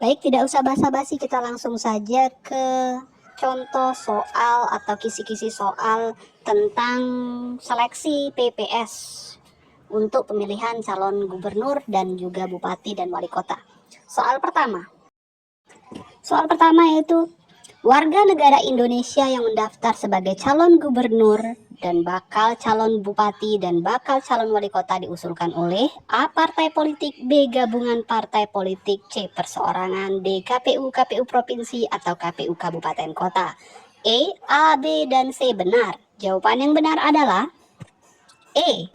Baik, tidak usah basa-basi, kita langsung saja ke contoh soal atau kisi-kisi soal tentang seleksi PPS untuk pemilihan calon gubernur dan juga bupati dan wali kota. Soal pertama yaitu warga negara Indonesia yang mendaftar sebagai calon gubernur dan bakal calon bupati dan bakal calon wali kota diusulkan oleh A. Partai politik, B. Gabungan partai politik, C. Perseorangan, D. KPU provinsi atau KPU kabupaten kota. A, B, dan C benar. Jawaban yang benar adalah E.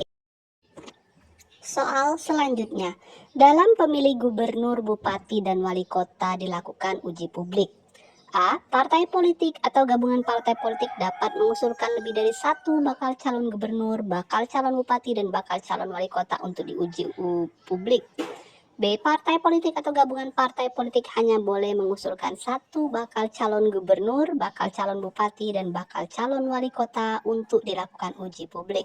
Soal selanjutnya, dalam pemilih gubernur, bupati, dan wali kota dilakukan uji publik. A. Partai politik atau gabungan partai politik dapat mengusulkan lebih dari satu bakal calon gubernur, bakal calon bupati, dan bakal calon wali kota untuk diuji publik. B. Partai politik atau gabungan partai politik hanya boleh mengusulkan satu bakal calon gubernur, bakal calon bupati, dan bakal calon wali kota untuk dilakukan uji publik.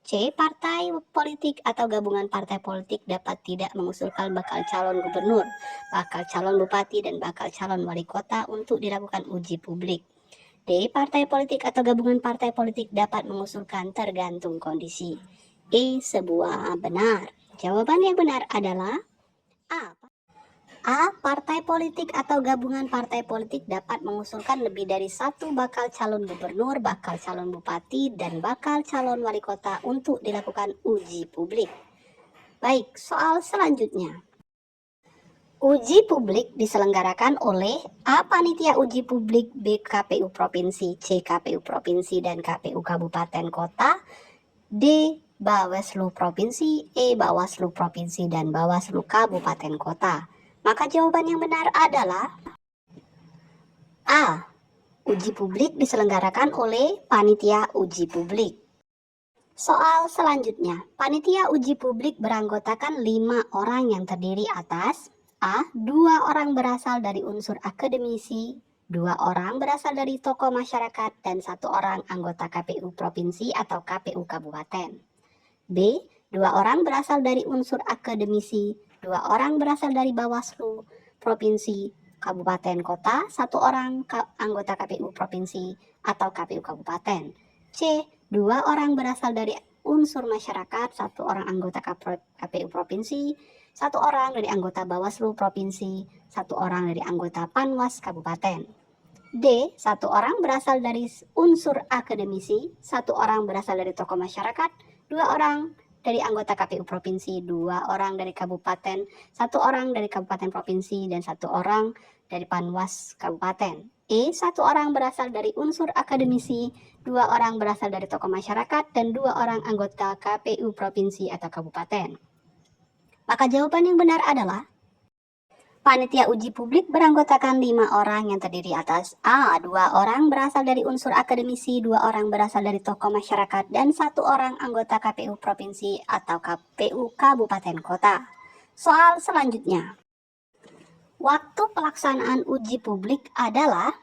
C. Partai politik atau gabungan partai politik dapat tidak mengusulkan bakal calon gubernur, bakal calon bupati, dan bakal calon wali kota untuk dilakukan uji publik. D. Partai politik atau gabungan partai politik dapat mengusulkan tergantung kondisi. E. Sebuah benar. Jawaban yang benar adalah A. Partai politik atau gabungan partai politik dapat mengusulkan lebih dari satu bakal calon gubernur, bakal calon bupati, dan bakal calon wali kota untuk dilakukan uji publik. Baik, soal selanjutnya. Uji publik diselenggarakan oleh A. Panitia uji publik, B. KPU provinsi, C. KPU provinsi dan KPU kabupaten kota, D. Bawaslu provinsi, E. Bawaslu provinsi dan Bawaslu kabupaten kota. Maka jawaban yang benar adalah A. Uji publik diselenggarakan oleh panitia uji publik. Soal selanjutnya, panitia uji publik beranggotakan 5 orang yang terdiri atas A. 2 orang berasal dari unsur akademisi, 2 orang berasal dari tokoh masyarakat, dan 1 orang anggota KPU provinsi atau KPU kabupaten. B. 2 orang berasal dari unsur akademisi, 2 orang berasal dari Bawaslu provinsi, kabupaten kota, 1 orang anggota KPU provinsi atau KPU kabupaten. C. 2 orang berasal dari unsur masyarakat, 1 orang anggota KPU provinsi, 1 orang dari anggota Bawaslu provinsi, 1 orang dari anggota Panwas kabupaten. D. 1 orang berasal dari unsur akademisi, 1 orang berasal dari tokoh masyarakat, 2 orang dari anggota KPU provinsi, 2 orang dari kabupaten, 1 orang dari kabupaten provinsi, dan 1 orang dari Panwas kabupaten. E. 1 orang berasal dari unsur akademisi, 2 orang berasal dari tokoh masyarakat, dan 2 orang anggota KPU provinsi atau kabupaten. Maka jawaban yang benar adalah panitia uji publik beranggotakan 5 orang yang terdiri atas A. 2 orang berasal dari unsur akademisi, 2 orang berasal dari tokoh masyarakat, dan 1 orang anggota KPU provinsi atau KPU kabupaten kota. Soal selanjutnya. Waktu pelaksanaan uji publik adalah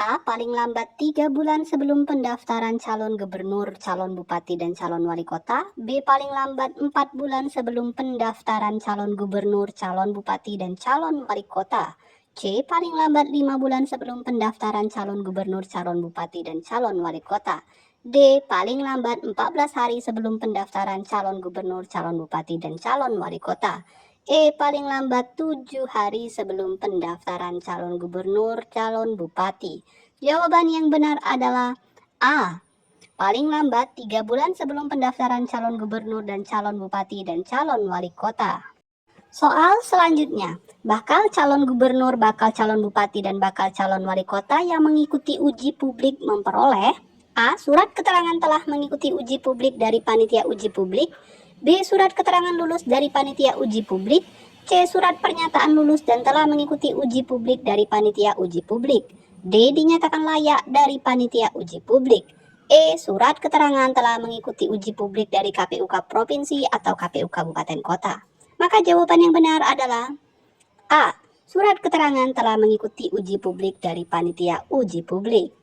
A. Paling lambat 3 bulan sebelum pendaftaran calon gubernur, calon bupati, dan calon wali kota. B. Paling lambat 4 bulan sebelum pendaftaran calon gubernur, calon bupati, dan calon wali kota. C. Paling lambat 5 bulan sebelum pendaftaran calon gubernur, calon bupati, dan calon wali kota. D. Paling lambat 14 hari sebelum pendaftaran calon gubernur, calon bupati, dan calon wali kota. E. Paling lambat 7 hari sebelum pendaftaran calon gubernur, calon bupati. Jawaban yang benar adalah A. Paling lambat 3 bulan sebelum pendaftaran calon gubernur dan calon bupati dan calon wali kota. Soal selanjutnya, bakal calon gubernur, bakal calon bupati, dan bakal calon wali kota yang mengikuti uji publik memperoleh A. Surat keterangan telah mengikuti uji publik dari panitia uji publik, B. Surat keterangan lulus dari panitia uji publik, C. Surat pernyataan lulus dan telah mengikuti uji publik dari panitia uji publik, D. Dinyatakan layak dari panitia uji publik, E. Surat keterangan telah mengikuti uji publik dari KPU provinsi atau KPU kabupaten kota. Maka jawaban yang benar adalah A. Surat keterangan telah mengikuti uji publik dari panitia uji publik.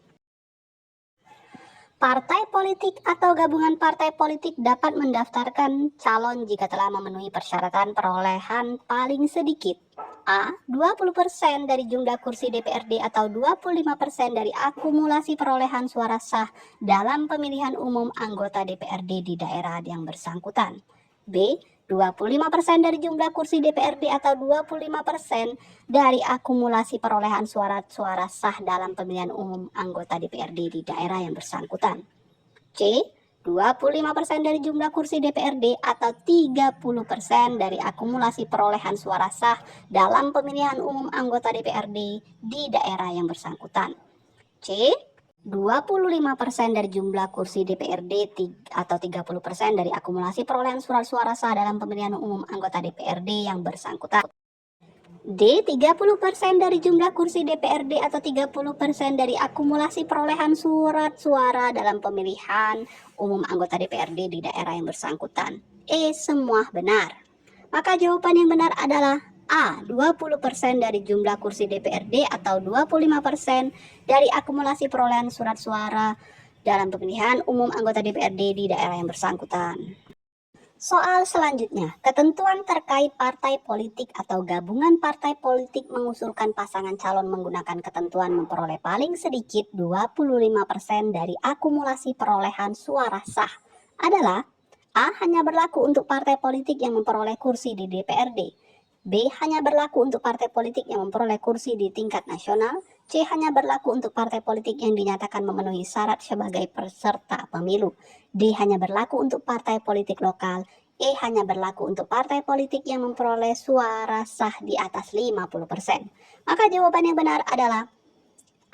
Partai politik atau gabungan partai politik dapat mendaftarkan calon jika telah memenuhi persyaratan perolehan paling sedikit A. 20% dari jumlah kursi DPRD atau 25% dari akumulasi perolehan suara sah dalam pemilihan umum anggota DPRD di daerah yang bersangkutan. B. 25% dari jumlah kursi DPRD atau 25% dari akumulasi perolehan suara sah dalam pemilihan umum anggota DPRD di daerah yang bersangkutan. C. 25% dari jumlah kursi DPRD atau 30% dari akumulasi perolehan suara sah dalam pemilihan umum anggota DPRD di daerah yang bersangkutan. C. 25% dari jumlah kursi DPRD atau 30% dari akumulasi perolehan surat suara sah dalam pemilihan umum anggota DPRD yang bersangkutan. D. 30% dari jumlah kursi DPRD atau 30% dari akumulasi perolehan surat suara dalam pemilihan umum anggota DPRD di daerah yang bersangkutan. E. Semua benar. Maka jawaban yang benar adalah A. 20% dari jumlah kursi DPRD atau 25% dari akumulasi perolehan surat suara dalam pemilihan umum anggota DPRD di daerah yang bersangkutan. Soal selanjutnya, ketentuan terkait partai politik atau gabungan partai politik mengusulkan pasangan calon menggunakan ketentuan memperoleh paling sedikit 25% dari akumulasi perolehan suara sah adalah A. Hanya berlaku untuk partai politik yang memperoleh kursi di DPRD. B. Hanya berlaku untuk partai politik yang memperoleh kursi di tingkat nasional. C. Hanya berlaku untuk partai politik yang dinyatakan memenuhi syarat sebagai peserta pemilu. D. Hanya berlaku untuk partai politik lokal. E. Hanya berlaku untuk partai politik yang memperoleh suara sah di atas 50%. Maka jawaban yang benar adalah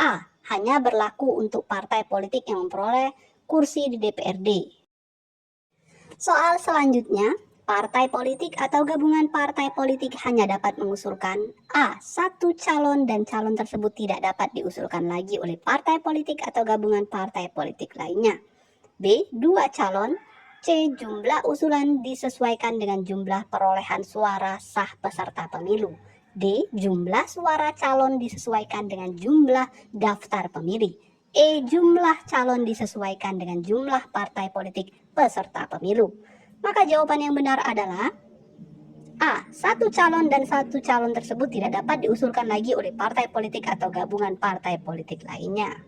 A. Hanya berlaku untuk partai politik yang memperoleh kursi di DPRD. Soal selanjutnya, partai politik atau gabungan partai politik hanya dapat mengusulkan A. Satu calon dan calon tersebut tidak dapat diusulkan lagi oleh partai politik atau gabungan partai politik lainnya. B. Dua calon. C. Jumlah usulan disesuaikan dengan jumlah perolehan suara sah peserta pemilu. D. Jumlah suara calon disesuaikan dengan jumlah daftar pemilih. E. Jumlah calon disesuaikan dengan jumlah partai politik peserta pemilu. Maka jawaban yang benar adalah A. Satu calon dan satu calon tersebut tidak dapat diusulkan lagi oleh partai politik atau gabungan partai politik lainnya.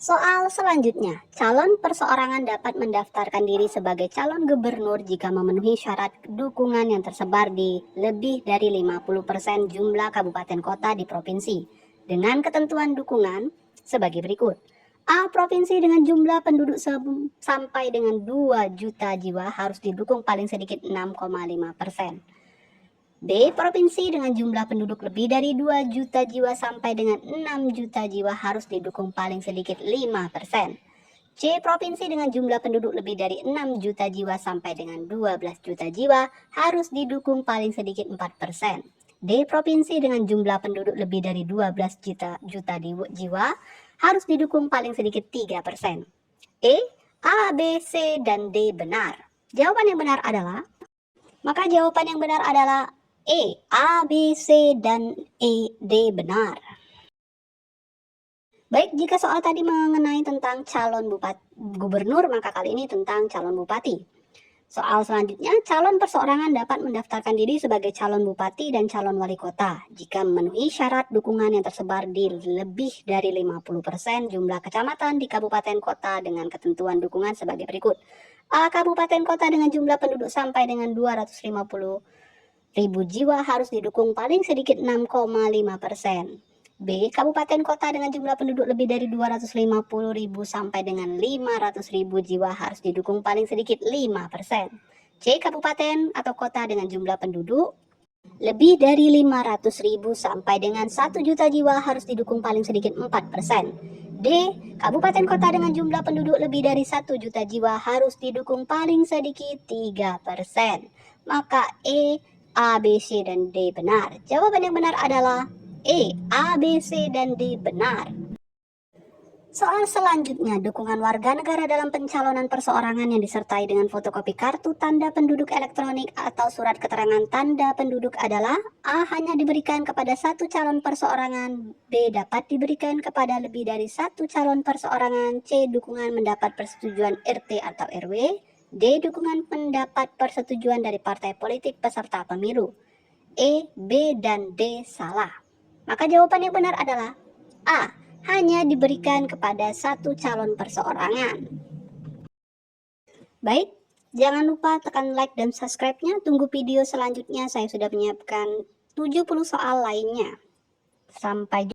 Soal selanjutnya, calon perseorangan dapat mendaftarkan diri sebagai calon gubernur jika memenuhi syarat dukungan yang tersebar di lebih dari 50% jumlah kabupaten kota di provinsi dengan ketentuan dukungan sebagai berikut. A. Provinsi dengan jumlah penduduk sampai dengan 2 juta jiwa harus didukung paling sedikit 6,5%. B. Provinsi dengan jumlah penduduk lebih dari 2 juta jiwa sampai dengan 6 juta jiwa harus didukung paling sedikit 5%. C. Provinsi dengan jumlah penduduk lebih dari 6 juta jiwa sampai dengan 12 juta jiwa harus didukung paling sedikit 4%. D. Provinsi dengan jumlah penduduk lebih dari 12 juta jiwa harus didukung paling sedikit 3%. E. A, B, C, dan D benar. Jawaban yang benar adalah, maka jawaban yang benar adalah E. A, B, C, dan E, D benar. Baik, jika soal tadi mengenai tentang calon gubernur, maka kali ini tentang calon bupati. Soal selanjutnya, calon perseorangan dapat mendaftarkan diri sebagai calon bupati dan calon wali kota jika memenuhi syarat dukungan yang tersebar di lebih dari 50% jumlah kecamatan di kabupaten kota dengan ketentuan dukungan sebagai berikut. A. Kabupaten kota dengan jumlah penduduk sampai dengan 250.000 jiwa harus didukung paling sedikit 6,5%. B. Kabupaten kota dengan jumlah penduduk lebih dari 250.000 sampai dengan 500.000 jiwa harus didukung paling sedikit 5%. C. Kabupaten atau kota dengan jumlah penduduk lebih dari 500.000 sampai dengan 1 juta jiwa harus didukung paling sedikit 4%. D. Kabupaten kota dengan jumlah penduduk lebih dari 1 juta jiwa harus didukung paling sedikit 3%. Maka E, A, B, C, dan D benar. Jawaban yang benar adalah E. A, B, C, dan D benar. Soal selanjutnya, dukungan warga negara dalam pencalonan perseorangan yang disertai dengan fotokopi kartu tanda penduduk elektronik atau surat keterangan tanda penduduk adalah A. Hanya diberikan kepada satu calon perseorangan. B. Dapat diberikan kepada lebih dari satu calon perseorangan. C. Dukungan mendapat persetujuan RT atau RW. D. Dukungan mendapat persetujuan dari partai politik peserta pemilu. E, B, dan D salah. Maka jawaban yang benar adalah A, hanya diberikan kepada satu calon perseorangan. Baik, jangan lupa tekan like dan subscribe-nya. Tunggu video selanjutnya, saya sudah menyiapkan 70 soal lainnya. Sampai jumpa.